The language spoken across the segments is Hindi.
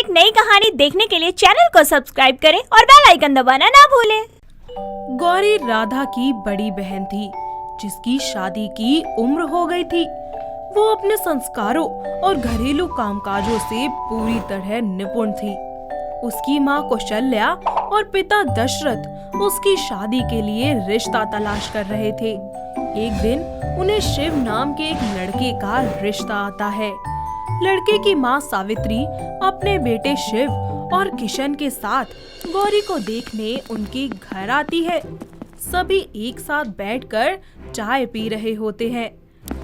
एक नई कहानी देखने के लिए चैनल को सब्सक्राइब करें और बेल आइकन दबाना ना भूलें। गौरी राधा की बड़ी बहन थी, जिसकी शादी की उम्र हो गई थी। वो अपने संस्कारों और घरेलू कामकाजों से पूरी तरह निपुण थी। उसकी माँ कौशल्या और पिता दशरथ उसकी शादी के लिए रिश्ता तलाश कर रहे थे। एक दिन उन्हें शिव नाम के एक लड़के का रिश्ता आता है। लड़के की माँ सावित्री अपने बेटे शिव और किशन के साथ गौरी को देखने उनके घर आती है। सभी एक साथ बैठकर चाय पी रहे होते हैं।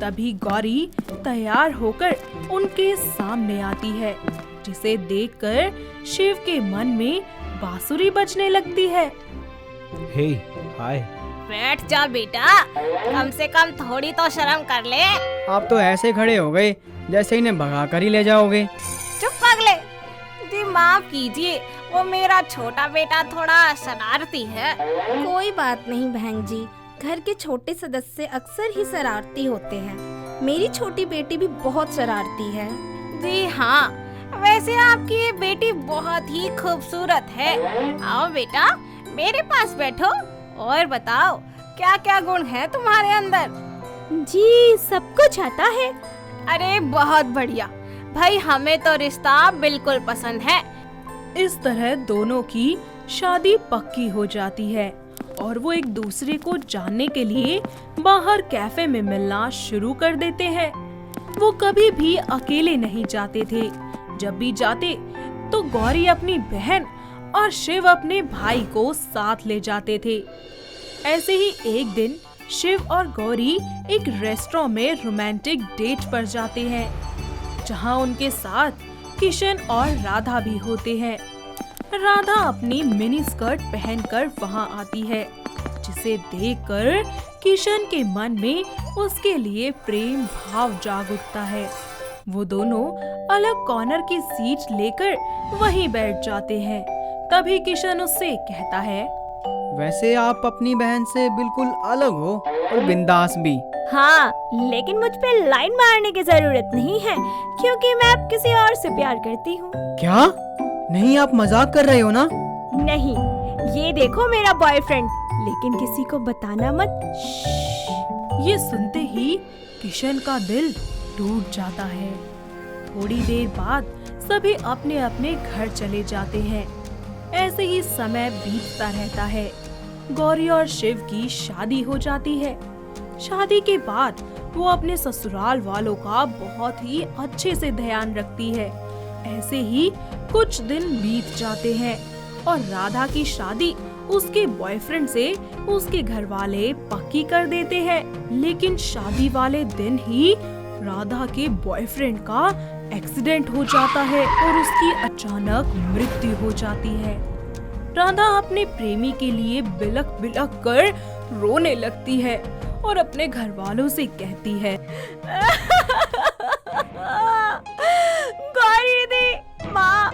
तभी गौरी तैयार होकर उनके सामने आती है, जिसे देखकर शिव के मन में बांसुरी बजने लगती है। हे, हाय। बैठ जा बेटा, कम से कम थोड़ी तो शर्म कर ले। आप तो ऐसे खड़े हो गए जैसे इन्हें भगा कर ही ले जाओगे। चुप पगले, जी माफ कीजिए, वो मेरा छोटा बेटा थोड़ा शरारती है। कोई बात नहीं बहन जी, घर के छोटे सदस्य अक्सर ही शरारती होते हैं। मेरी छोटी बेटी भी बहुत शरारती है। जी हाँ, वैसे आपकी ये बेटी बहुत ही खूबसूरत है। आओ बेटा, मेरे पास बैठो और बताओ क्या क्या गुण है तुम्हारे अंदर। जी सब कुछ आता है। अरे बहुत बढ़िया भाई, हमें तो रिश्ता बिल्कुल पसंद है। इस तरह दोनों की शादी पक्की हो जाती है और वो एक दूसरे को जानने के लिए बाहर कैफे में मिलना शुरू कर देते हैं। वो कभी भी अकेले नहीं जाते थे। जब भी जाते तो गौरी अपनी बहन और शिव अपने भाई को साथ ले जाते थे। ऐसे ही एक दिन शिव और गौरी एक रेस्टोरेंट में रोमांटिक डेट पर जाते हैं, जहां उनके साथ किशन और राधा भी होते हैं। राधा अपनी मिनी स्कर्ट पहनकर वहां आती है, जिसे देखकर किशन के मन में उसके लिए प्रेम भाव जाग उठता है। वो दोनों अलग कॉर्नर की सीट लेकर वहीं बैठ जाते हैं। तभी किशन उससे कहता है, वैसे आप अपनी बहन से बिल्कुल अलग हो और बिंदास भी। हाँ, लेकिन मुझ पे लाइन मारने की जरूरत नहीं है, क्योंकि मैं अब किसी और से प्यार करती हूँ। क्या? नहीं, आप मजाक कर रहे हो ना? नहीं, ये देखो मेरा बॉयफ्रेंड, लेकिन किसी को बताना मत। ये सुनते ही किशन का दिल टूट जाता है। थोड़ी देर बाद सभी अपने अपने घर चले जाते हैं। ऐसे ही समय बीतता रहता है। गौरी और शिव की शादी हो जाती है। शादी के बाद वो अपने ससुराल वालों का बहुत ही अच्छे से ध्यान रखती है। ऐसे ही कुछ दिन बीत जाते हैं और राधा की शादी उसके बॉयफ्रेंड से उसके घर वाले पक्की कर देते हैं। लेकिन शादी वाले दिन ही राधा के बॉयफ्रेंड का एक्सीडेंट हो जाता है और उसकी अचानक मृत्यु हो जाती है। राधा अपने प्रेमी के लिए बिलख बिलख कर रोने लगती है और अपने घर वालों से कहती है, गौरी दी, माँ,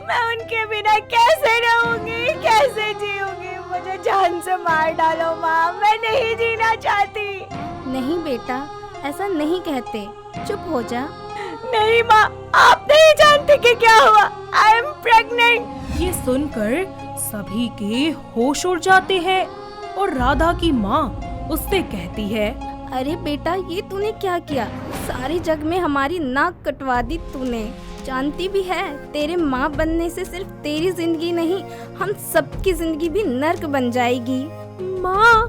मैं उनके बिना कैसे रहूंगी, कैसे जीऊंगी? मुझे जान से मार डालो माँ, मैं नहीं जीना चाहती। नहीं बेटा, ऐसा नहीं कहते, चुप हो जा। नहीं माँ, आप नहीं जानते कि क्या हुआ। I am pregnant. ये सुनकर सभी के होश उड़ जाते हैं और राधा की माँ उससे कहती है, अरे बेटा, ये तूने क्या किया? सारी जग में हमारी नाक कटवा दी तूने। जानती भी है, तेरे माँ बनने से सिर्फ तेरी जिंदगी नहीं, हम सबकी जिंदगी भी नर्क बन जाएगी। माँ,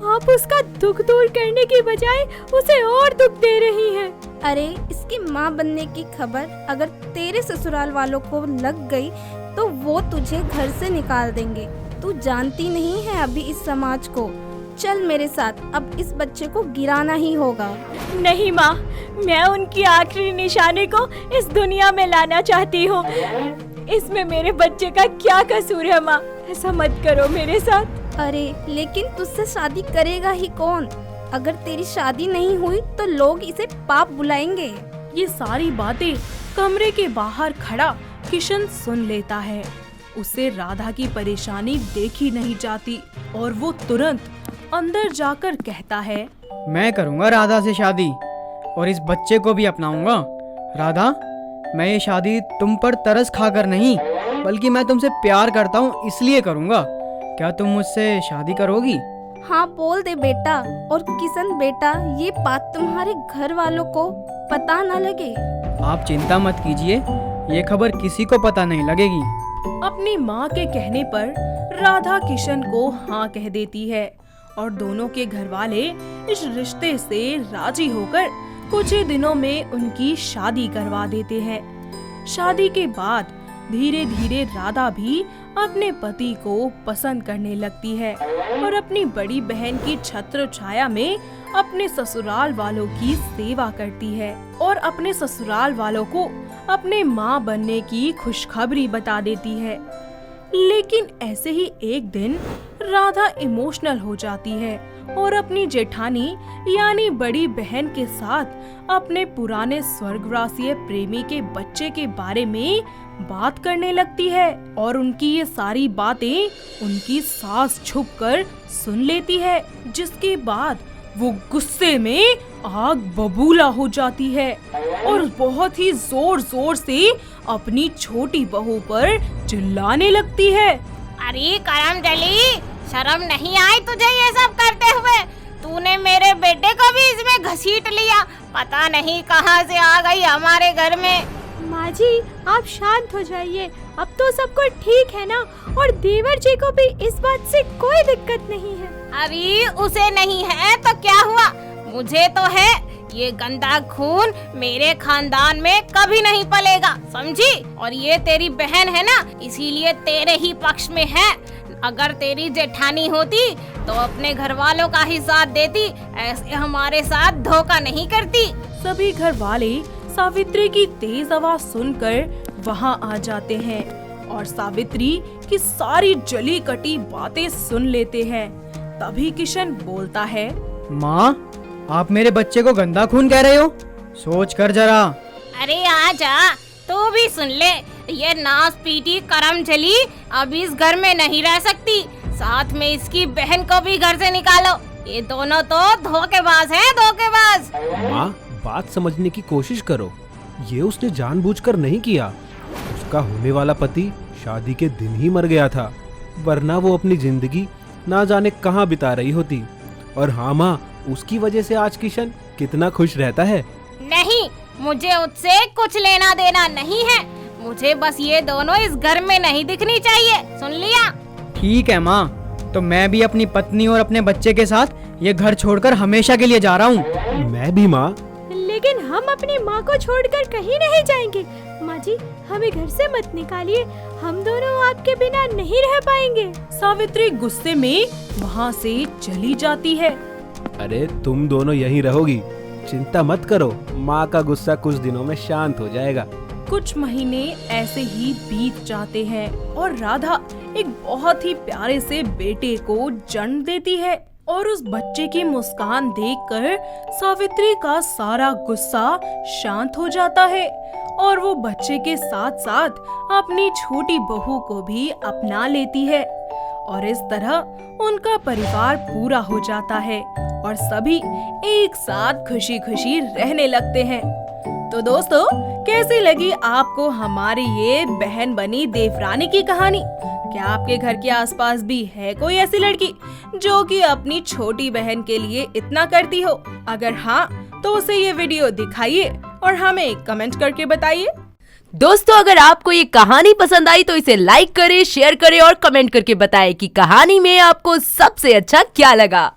आप उसका दुख दूर करने की बजाय उसे और दुख दे रही हैं। अरे, इसकी माँ बनने की खबर अगर तेरे ससुराल वालों को लग गई तो वो तुझे घर से निकाल देंगे। तू जानती नहीं है अभी इस समाज को। चल मेरे साथ, अब इस बच्चे को गिराना ही होगा। नहीं माँ, मैं उनकी आखिरी निशानी को इस दुनिया में लाना चाहती हूँ। इसमें मेरे बच्चे का क्या कसूर है माँ? ऐसा मत करो मेरे साथ। अरे, लेकिन तुझसे शादी करेगा ही कौन? अगर तेरी शादी नहीं हुई तो लोग इसे पाप बुलाएंगे। ये सारी बातें कमरे के बाहर खड़ा किशन सुन लेता है। उसे राधा की परेशानी देखी नहीं जाती और वो तुरंत अंदर जाकर कहता है, मैं करूँगा राधा से शादी और इस बच्चे को भी अपनाऊंगा। राधा, मैं ये शादी तुम पर तरस खाकर नहीं, बल्कि मैं तुमसे प्यार करता हूँ इसलिए करूँगा। क्या तुम मुझसे शादी करोगी? हाँ बोल दे बेटा। और किशन बेटा, ये बात तुम्हारे घर वालों को पता न लगे। आप चिंता मत कीजिए, ये खबर किसी को पता नहीं लगेगी। अपनी माँ के कहने पर राधा किशन को हाँ कह देती है और दोनों के घर वाले इस रिश्ते से राजी होकर कुछ ही दिनों में उनकी शादी करवा देते हैं। शादी के बाद धीरे धीरे राधा भी अपने पति को पसंद करने लगती है और अपनी बड़ी बहन की छत्र छाया में अपने ससुराल वालों की सेवा करती है और अपने ससुराल वालों को अपने माँ बनने की खुशखबरी बता देती है। लेकिन ऐसे ही एक दिन राधा इमोशनल हो जाती है और अपनी जेठानी यानी बड़ी बहन के साथ अपने पुराने स्वर्गवासी प्रेमी के बच्चे के बारे में बात करने लगती है और उनकी ये सारी बातें उनकी सास छुपकर सुन लेती है, जिसके बाद वो गुस्से में आग बबूला हो जाती है और बहुत ही जोर जोर से अपनी छोटी बहू पर चिल्लाने लगती है। अरे करमजली, शर्म नहीं आई तुझे ये सब करते हुए? तूने मेरे बेटे को भी इसमें घसीट लिया, पता नहीं कहां से आ गई हमारे घर में। माँ जी, आप शांत हो जाइए, अब तो सब कुछ ठीक है ना, और देवर जी को भी इस बात से कोई दिक्कत नहीं है। अरे उसे नहीं है तो क्या हुआ, मुझे तो है। ये गंदा खून मेरे खानदान में कभी नहीं पलेगा, समझी? और ये तेरी बहन है ना, इसीलिए तेरे ही पक्ष में है। अगर तेरी जेठानी होती तो अपने घर वालों का ही साथ देती, ऐसे हमारे साथ धोखा नहीं करती। सभी घर वाले सावित्री की तेज आवाज सुनकर वहां आ जाते हैं और सावित्री की सारी जली कटी बातें सुन लेते हैं। तभी किशन बोलता है, माँ, आप मेरे बच्चे को गंदा खून कह रहे हो? सोच कर जरा। अरे आजा, तू भी सुन ले। ये नास पीटी करमजली अब इस घर में नहीं रह सकती, साथ में इसकी बहन को भी घर से निकालो। ये दोनों तो धोखेबाज हैं, धोखेबाज। माँ, बात समझने की कोशिश करो। ये उसने जानबूझकर नहीं किया। उसका होने वाला पति शादी के दिन ही मर गया था, वरना वो अपनी जिंदगी ना जाने कहाँ बिता रही होती। और हाँ माँ, उसकी वजह से आज किशन कितना खुश रहता है। नहीं, मुझे उससे कुछ लेना देना नहीं है। मुझे बस ये दोनों इस घर में नहीं दिखनी चाहिए, सुन लिया? ठीक है माँ, तो मैं भी अपनी पत्नी और अपने बच्चे के साथ ये घर छोड़कर हमेशा के लिए जा रहा हूँ। मैं भी माँ। लेकिन हम अपनी माँ को छोड़कर कहीं नहीं जाएंगे। माँ जी, हमें घर से मत निकालिए, हम दोनों आपके बिना नहीं रह पाएंगे। सावित्री गुस्से में वहाँ से चली जाती है। अरे तुम दोनों यहीं रहोगी, चिंता मत करो, माँ का गुस्सा कुछ दिनों में शांत हो जाएगा। कुछ महीने ऐसे ही बीत जाते हैं और राधा एक बहुत ही प्यारे से बेटे को जन्म देती है और उस बच्चे की मुस्कान देखकर सावित्री का सारा गुस्सा शांत हो जाता है और वो बच्चे के साथ साथ अपनी छोटी बहू को भी अपना लेती है और इस तरह उनका परिवार पूरा हो जाता है और सभी एक साथ खुशी खुशी रहने लगते हैं। तो दोस्तों, कैसी लगी आपको हमारी ये बहन बनी देवरानी की कहानी? क्या आपके घर के आसपास भी है कोई ऐसी लड़की जो कि अपनी छोटी बहन के लिए इतना करती हो? अगर हाँ, तो उसे ये वीडियो दिखाइए और हमें कमेंट करके बताइए। दोस्तों, अगर आपको ये कहानी पसंद आई तो इसे लाइक करें, शेयर करें और कमेंट करके बताएं कि कहानी में आपको सबसे अच्छा क्या लगा।